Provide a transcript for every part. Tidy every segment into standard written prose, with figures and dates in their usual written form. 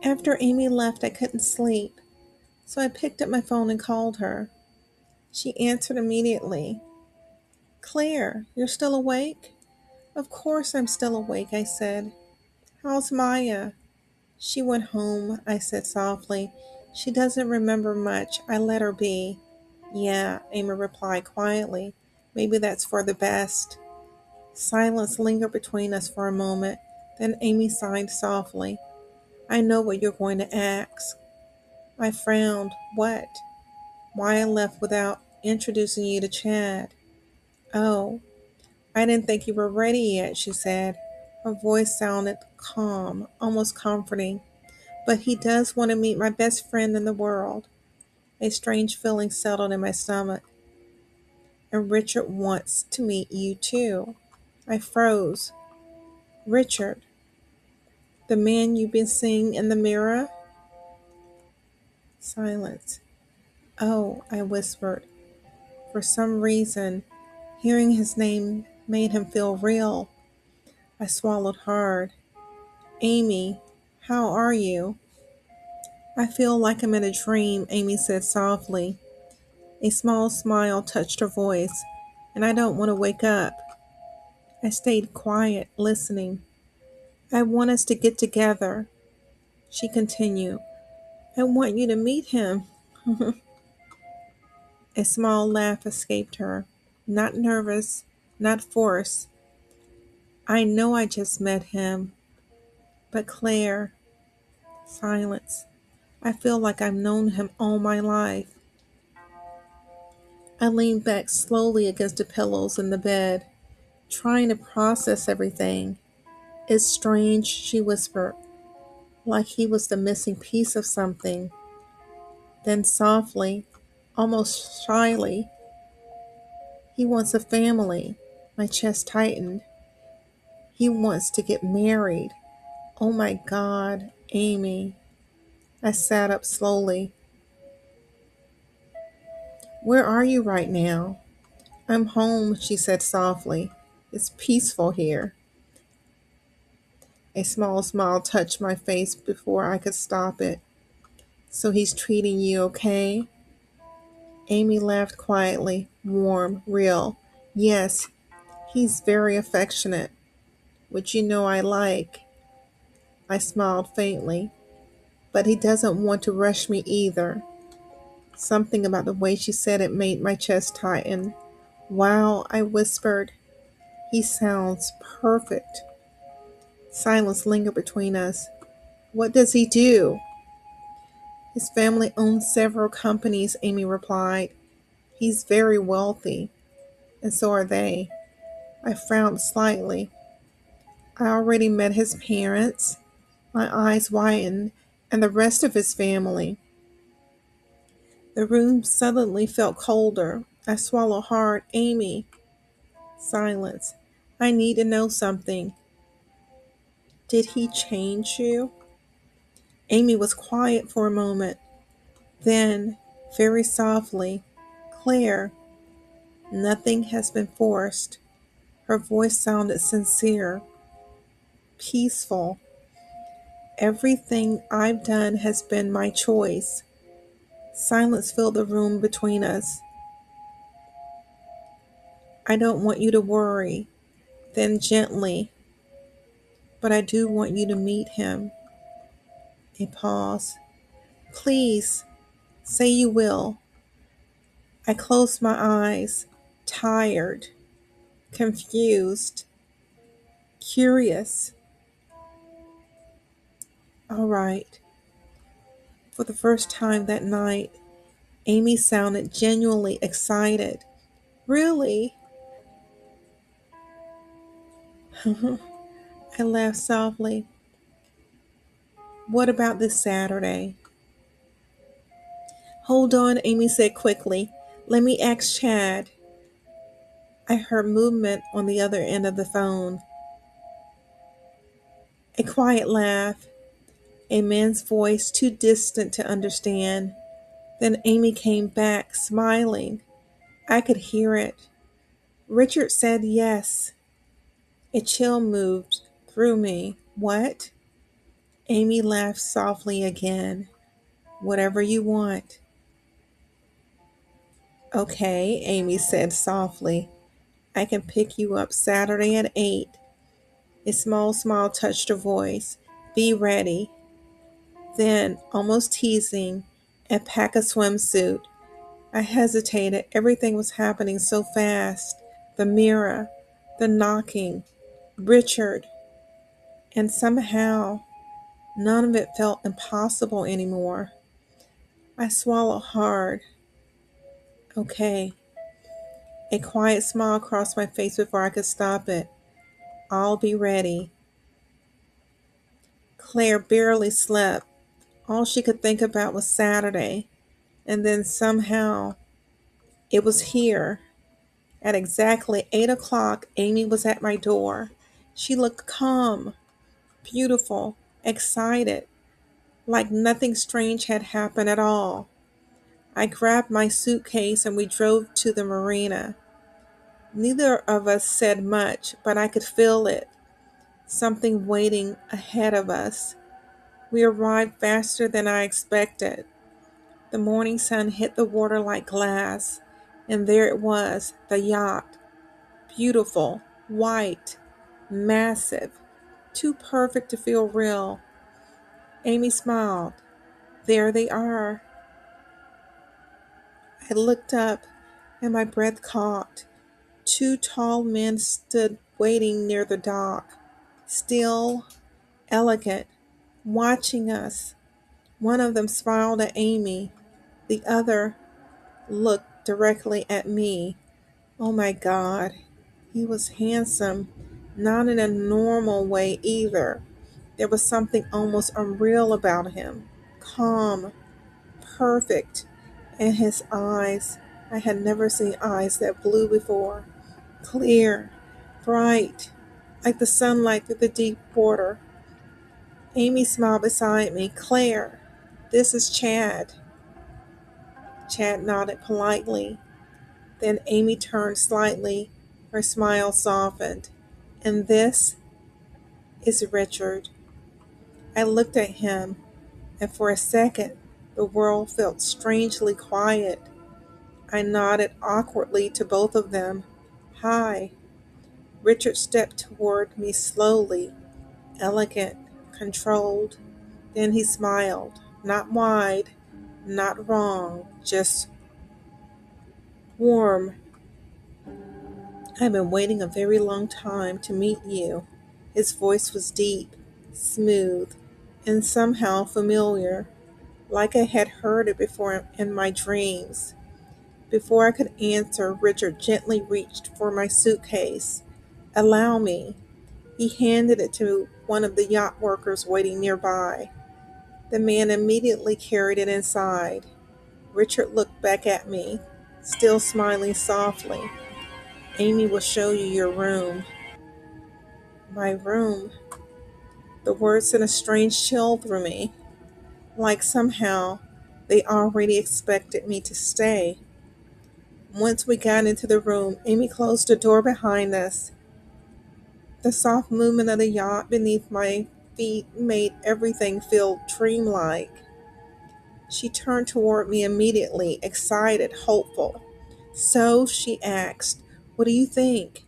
After Amy left, I couldn't sleep, so I picked up my phone and called her. She answered immediately. Claire, you're still awake? Of course I'm still awake, I said. How's Maya? She went home, I said softly. She doesn't remember much. I let her be. Yeah, Amy replied quietly. Maybe that's for the best. Silence lingered between us for a moment. Then Amy sighed softly. I know what you're going to ask. I frowned. What? Why I left without introducing you to Chad. Oh, I didn't think you were ready yet, she said. Her voice sounded calm, almost comforting. But he does want to meet my best friend in the world. A strange feeling settled in my stomach. And Richard wants to meet you too. I froze. Richard, the man you've been seeing in the mirror? Silence. Oh, I whispered. For some reason, hearing his name made him feel real. I swallowed hard. Amy, how are you? I feel like I'm in a dream, Amy said softly. A small smile touched her voice, and I don't want to wake up. I stayed quiet, listening. I want us to get together, she continued. I want you to meet him. A small laugh escaped her. Not nervous, not forced. I know I just met him. But Claire, silence. I feel like I've known him all my life. I leaned back slowly against the pillows in the bed, trying to process everything. It's strange, she whispered, like he was the missing piece of something. Then softly, almost shyly, he wants a family. My chest tightened. He wants to get married. Oh my God, Amy. I sat up slowly. Where are you right now? I'm home, she said softly. It's peaceful here. A small smile touched my face before I could stop it. So he's treating you okay? Amy laughed quietly, warm, real. Yes, he's very affectionate, which you know I like. I smiled faintly. But he doesn't want to rush me either. Something about the way she said it made my chest tighten. Wow, I whispered. He sounds perfect. Silence lingered between us. What does he do? His family owns several companies, Amy replied. He's very wealthy, and so are they. I frowned slightly. I already met his parents. My eyes widened, and the rest of his family. The room suddenly felt colder. I swallowed hard. Amy. Silence. I need to know something. Did he change you? Amy was quiet for a moment. Then, very softly, Claire, nothing has been forced. Her voice sounded sincere, peaceful. Everything I've done has been my choice. Silence filled the room between us. I don't want you to worry. Then gently, but I do want you to meet him. A pause. Please, say you will. I closed my eyes, tired, confused, curious. All right. For the first time that night, Amy sounded genuinely excited. Really? I laughed softly. What about this Saturday? Hold on, Amy said quickly. Let me ask Chad. I heard movement on the other end of the phone. A quiet laugh, a man's voice too distant to understand. Then Amy came back, smiling. I could hear it. Richard said yes. A chill moved through me. What? Amy laughed softly again. Whatever you want. Okay, Amy said softly. I can pick you up Saturday at 8. A small smile touched her voice. Be ready. Then, almost teasing, a pack a swimsuit. I hesitated. Everything was happening so fast. The mirror, the knocking, Richard, and somehow none of it felt impossible anymore. I swallowed hard. Okay. A quiet smile crossed my face before I could stop it. I'll be ready. Claire barely slept. All she could think about was Saturday. And then somehow it was here. At exactly 8 o'clock, Amy was at my door. She looked calm, beautiful, excited, like nothing strange had happened at all. I grabbed my suitcase and we drove to the marina. Neither of us said much, but I could feel it. Something waiting ahead of us. We arrived faster than I expected. The morning sun hit the water like glass, and there it was, the yacht. Beautiful, white, massive, too perfect to feel real. Amy smiled. There they are. I looked up, and my breath caught. Two tall men stood waiting near the dock, still, elegant, watching us. One of them smiled at Amy. The other looked directly at me. Oh my God, he was handsome, not in a normal way either. There was something almost unreal about him. Calm, perfect, and his eyes. I had never seen eyes that blue before. Clear, bright, like the sunlight through the deep water. Amy smiled beside me. Claire, this is Chad. Chad nodded politely. Then Amy turned slightly. Her smile softened. And this is Richard. I looked at him, and for a second, the world felt strangely quiet. I nodded awkwardly to both of them. Hi. Richard stepped toward me slowly, elegant, controlled. Then he smiled. Not wide, not wrong, just warm. I've been waiting a very long time to meet you. His voice was deep, smooth, and somehow familiar, like I had heard it before in my dreams. Before I could answer, Richard gently reached for my suitcase. Allow me. He handed it to one of the yacht workers waiting nearby. The man immediately carried it inside. Richard looked back at me, still smiling softly. Amy will show you your room. My room. The words sent a strange chill through me, like somehow they already expected me to stay. Once we got into the room, Amy closed the door behind us. The soft movement of the yacht beneath my feet made everything feel dreamlike. She turned toward me immediately, excited, hopeful. So, she asked, what do you think?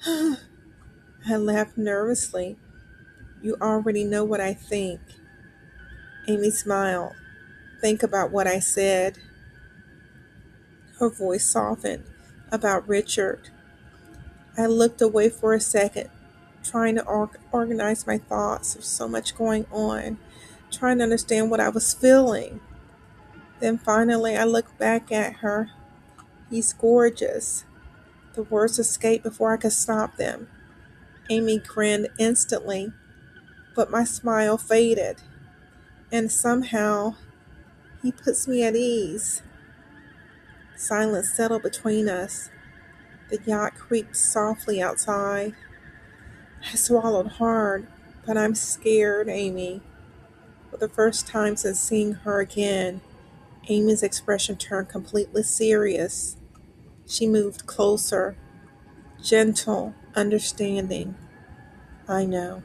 I laughed nervously. You already know what I think. Amy smiled. Think about what I said. Her voice softened. About Richard. I looked away for a second, trying to organize my thoughts. There's so much going on, trying to understand what I was feeling. Then finally I looked back at her. He's gorgeous. The words escaped before I could stop them. Amy grinned instantly, but my smile faded. And somehow, he puts me at ease. Silence settled between us. The yacht creaked softly outside. I swallowed hard, but I'm scared, Amy. For the first time since seeing her again, Amy's expression turned completely serious. She moved closer, gentle, understanding. I know.